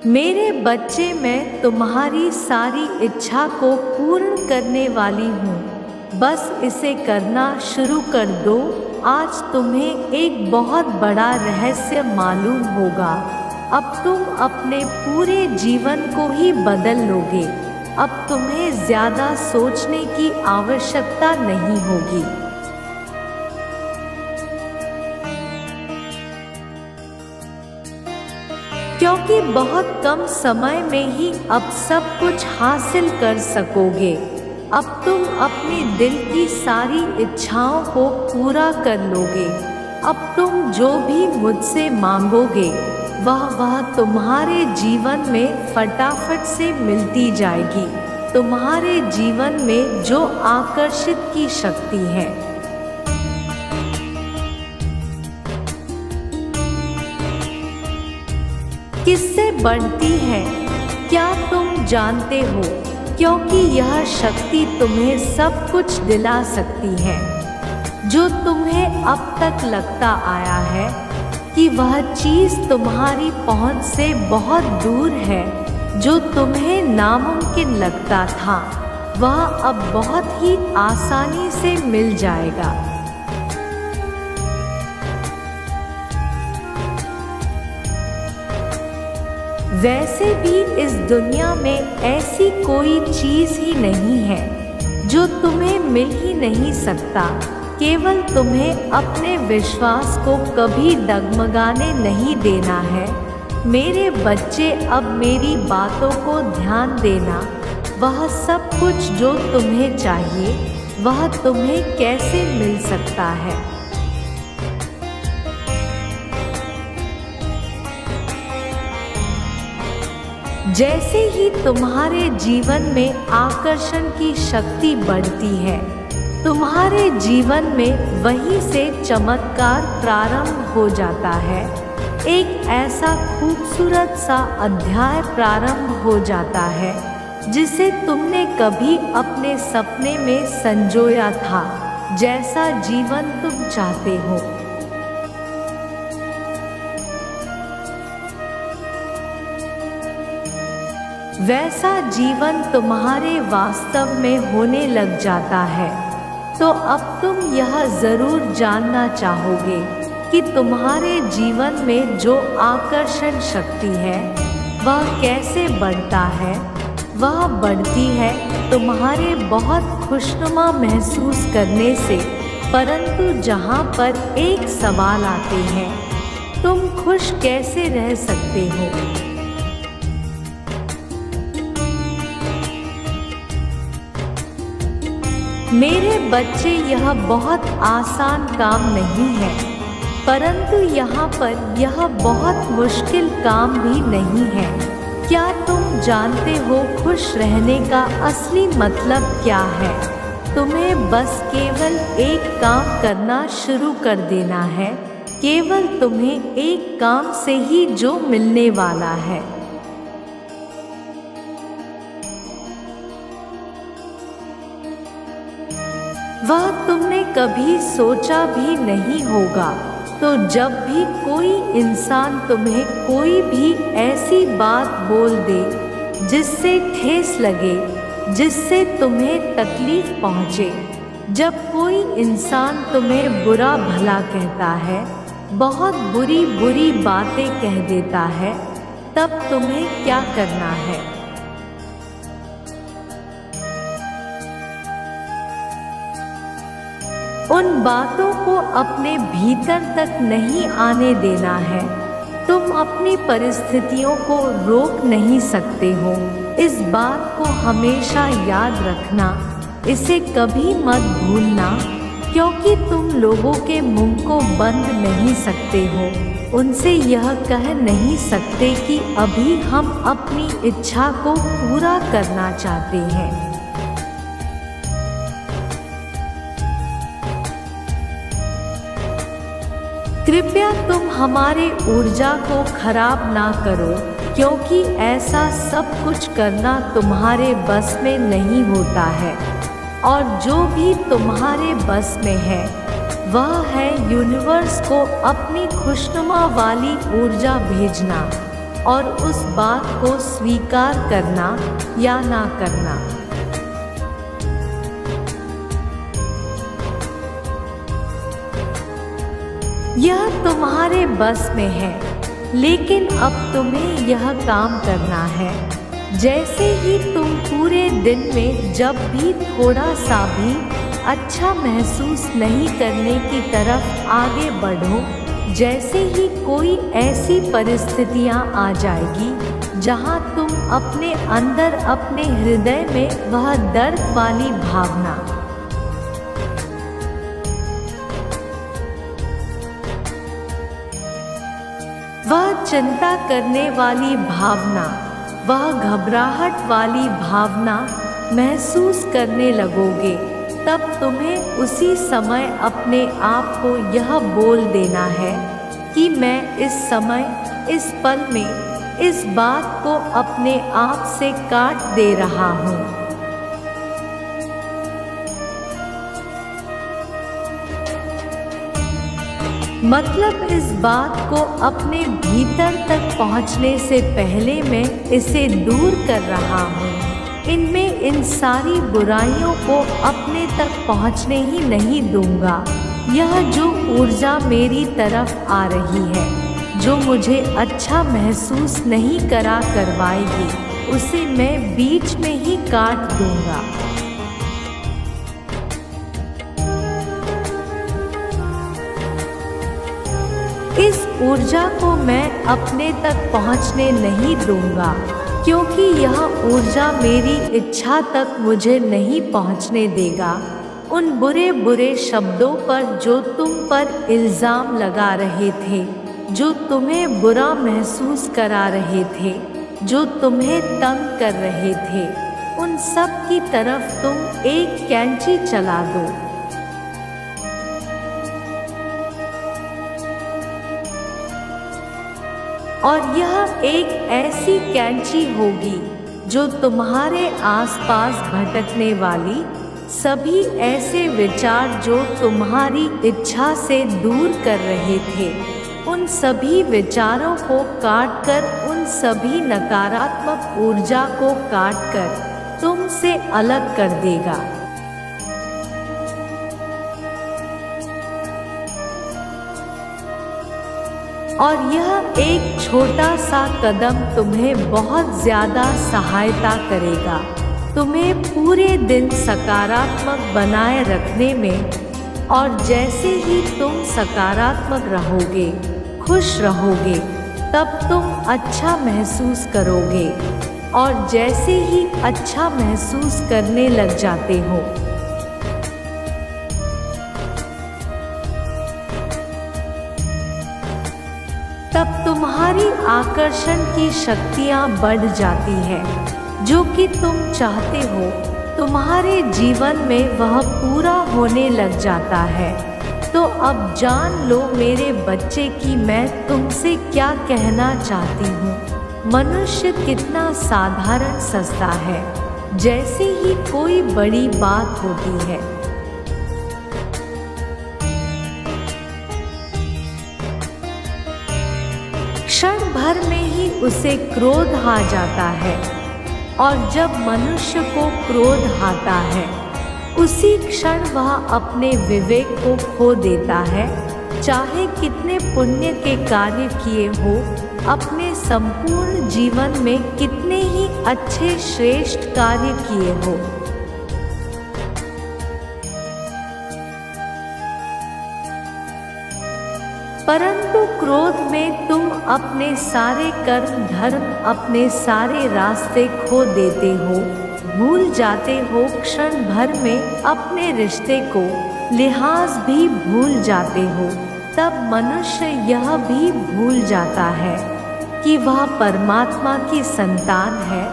मेरे बच्चे, मैं तुम्हारी सारी इच्छा को पूर्ण करने वाली हूँ। बस इसे करना शुरू कर दो। आज तुम्हें एक बहुत बड़ा रहस्य मालूम होगा। अब तुम अपने पूरे जीवन को ही बदल लोगे। अब तुम्हें ज़्यादा सोचने की आवश्यकता नहीं होगी। क्योंकि बहुत कम समय में ही अब सब कुछ हासिल कर सकोगे। अब तुम अपने दिल की सारी इच्छाओं को पूरा कर लोगे। अब तुम जो भी मुझसे मांगोगे वह तुम्हारे जीवन में फटाफट से मिलती जाएगी। तुम्हारे जीवन में जो आकर्षित की शक्ति है किससे बढ़ती है, क्या तुम जानते हो? क्योंकि यह शक्ति तुम्हें सब कुछ दिला सकती है जो तुम्हें अब तक लगता आया है कि वह चीज़ तुम्हारी पहुंच से बहुत दूर है। जो तुम्हें नामुमकिन लगता था वह अब बहुत ही आसानी से मिल जाएगा। वैसे भी इस दुनिया में ऐसी कोई चीज़ ही नहीं है जो तुम्हें मिल ही नहीं सकता। केवल तुम्हें अपने विश्वास को कभी डगमगाने नहीं देना है। मेरे बच्चे, अब मेरी बातों को ध्यान देना। वह सब कुछ जो तुम्हें चाहिए वह तुम्हें कैसे मिल सकता है? जैसे ही तुम्हारे जीवन में आकर्षण की शक्ति बढ़ती है, तुम्हारे जीवन में वहीं से चमत्कार प्रारंभ हो जाता है। एक ऐसा खूबसूरत सा अध्याय प्रारंभ हो जाता है जिसे तुमने कभी अपने सपने में संजोया था। जैसा जीवन तुम चाहते हो वैसा जीवन तुम्हारे वास्तव में होने लग जाता है। तो अब तुम यह ज़रूर जानना चाहोगे कि तुम्हारे जीवन में जो आकर्षण शक्ति है वह कैसे बढ़ता है। वह बढ़ती है तुम्हारे बहुत खुशनुमा महसूस करने से। परंतु जहाँ पर एक सवाल आते हैं, तुम खुश कैसे रह सकते हो? मेरे बच्चे, यह बहुत आसान काम नहीं है, परंतु यहाँ पर यह बहुत मुश्किल काम भी नहीं है। क्या तुम जानते हो खुश रहने का असली मतलब क्या है? तुम्हें बस केवल एक काम करना शुरू कर देना है। केवल तुम्हें एक काम से ही जो मिलने वाला है वह तुमने कभी सोचा भी नहीं होगा। तो जब भी कोई इंसान तुम्हें कोई भी ऐसी बात बोल दे जिससे ठेस लगे, जिससे तुम्हें तकलीफ पहुँचे, जब कोई इंसान तुम्हें बुरा भला कहता है, बहुत बुरी बुरी बातें कह देता है, तब तुम्हें क्या करना है? उन बातों को अपने भीतर तक नहीं आने देना है। तुम अपनी परिस्थितियों को रोक नहीं सकते हो। इस बात को हमेशा याद रखना, इसे कभी मत भूलना, क्योंकि तुम लोगों के मुंह को बंद नहीं सकते हो। उनसे यह कह नहीं सकते कि अभी हम अपनी इच्छा को पूरा करना चाहते हैं। कृपया तुम हमारे ऊर्जा को खराब ना करो, क्योंकि ऐसा सब कुछ करना तुम्हारे बस में नहीं होता है। और जो भी तुम्हारे बस में है वह है यूनिवर्स को अपनी खुशनुमा वाली ऊर्जा भेजना। और उस बात को स्वीकार करना या ना करना। यह तुम्हारे बस में है, लेकिन अब तुम्हें यह काम करना है। जैसे ही तुम पूरे दिन में जब भी थोड़ा सा भी अच्छा महसूस नहीं करने की तरफ आगे बढ़ो, जैसे ही कोई ऐसी परिस्थितियां आ जाएगी जहां तुम अपने अंदर अपने हृदय में वह दर्द वाली भावना, वह चिंता करने वाली भावना, वह घबराहट वाली भावना महसूस करने लगोगे, तब तुम्हें उसी समय अपने आप को यह बोल देना है कि मैं इस समय, इस पल में इस बात को अपने आप से काट दे रहा हूँ। मतलब इस बात को अपने भीतर तक पहुँचने से पहले मैं इसे दूर कर रहा हूँ। इनमें इन सारी बुराइयों को अपने तक पहुँचने ही नहीं दूंगा। यह जो ऊर्जा मेरी तरफ आ रही है, जो मुझे अच्छा महसूस नहीं करा करवाएगी, उसे मैं बीच में ही काट दूंगा। इस ऊर्जा को मैं अपने तक पहुँचने नहीं दूंगा, क्योंकि यह ऊर्जा मेरी इच्छा तक मुझे नहीं पहुँचने देगा। उन बुरे बुरे शब्दों पर जो तुम पर इल्ज़ाम लगा रहे थे, जो तुम्हें बुरा महसूस करा रहे थे, जो तुम्हें तंग कर रहे थे, उन सब की तरफ तुम एक कैंची चला दो। और यह एक ऐसी कैंची होगी जो तुम्हारे आसपास भटकने वाली सभी ऐसे विचार जो तुम्हारी इच्छा से दूर कर रहे थे, उन सभी विचारों को काटकर, उन सभी नकारात्मक ऊर्जा को काटकर तुमसे अलग कर देगा। और यह एक छोटा सा कदम तुम्हें बहुत ज़्यादा सहायता करेगा, तुम्हें पूरे दिन सकारात्मक बनाए रखने में। और जैसे ही तुम सकारात्मक रहोगे, खुश रहोगे, तब तुम अच्छा महसूस करोगे। और जैसे ही अच्छा महसूस करने लग जाते हो, तब तुम्हारी आकर्षण की शक्तियाँ बढ़ जाती है। जो कि तुम चाहते हो तुम्हारे जीवन में वह पूरा होने लग जाता है। तो अब जान लो मेरे बच्चे कि मैं तुमसे क्या कहना चाहती हूँ। मनुष्य कितना साधारण सस्ता है, जैसे ही कोई बड़ी बात होती है। क्षण भर में ही उसे क्रोध आ जाता है। और जब मनुष्य को क्रोध आता है, उसी क्षण वह अपने विवेक को खो देता है। चाहे कितने पुण्य के कार्य किए हो, अपने संपूर्ण जीवन में कितने ही अच्छे श्रेष्ठ कार्य किए हो, परंतु क्रोध में तुम अपने सारे कर्म धर्म, अपने सारे रास्ते खो देते हो, भूल जाते हो। क्षण भर में अपने रिश्ते को लिहाज भी भूल जाते हो। तब मनुष्य यह भी भूल जाता है कि वह परमात्मा की संतान है,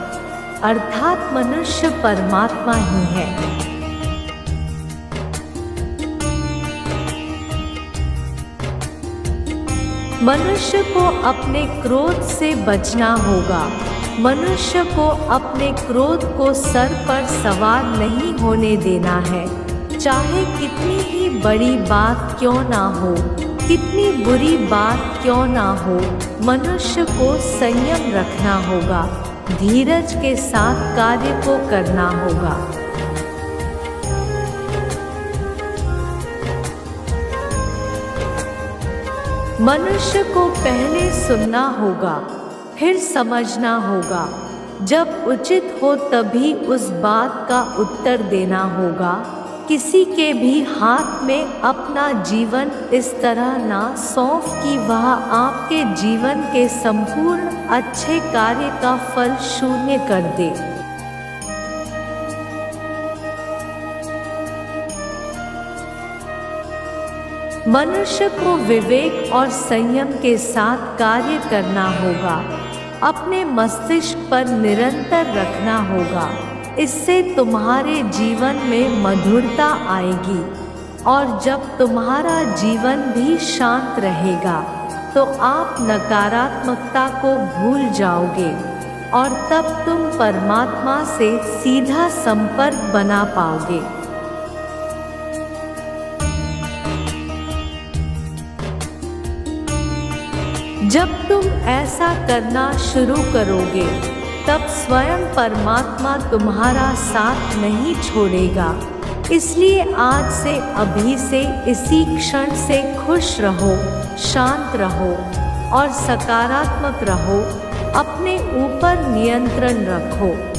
अर्थात मनुष्य परमात्मा ही है। मनुष्य को अपने क्रोध से बचना होगा। मनुष्य को अपने क्रोध को सर पर सवार नहीं होने देना है, चाहे कितनी ही बड़ी बात क्यों ना हो। कितनी बुरी बात क्यों ना हो, मनुष्य को संयम रखना होगा, धीरज के साथ कार्य को करना होगा। मनुष्य को पहले सुनना होगा, फिर समझना होगा। जब उचित हो तभी उस बात का उत्तर देना होगा। किसी के भी हाथ में अपना जीवन इस तरह ना सौंप कि वह आपके जीवन के संपूर्ण अच्छे कार्य का फल शून्य कर दे। मनुष्य को विवेक और संयम के साथ कार्य करना होगा, अपने मस्तिष्क पर निरंतर रखना होगा। इससे तुम्हारे जीवन में मधुरता आएगी, और जब तुम्हारा जीवन भी शांत रहेगा तो आप नकारात्मकता को भूल जाओगे, और तब तुम परमात्मा से सीधा संपर्क बना पाओगे। जब तुम ऐसा करना शुरू करोगे तब स्वयं परमात्मा तुम्हारा साथ नहीं छोड़ेगा। इसलिए आज से, अभी से, इसी क्षण से खुश रहो, शांत रहो और सकारात्मक रहो। अपने ऊपर नियंत्रण रखो।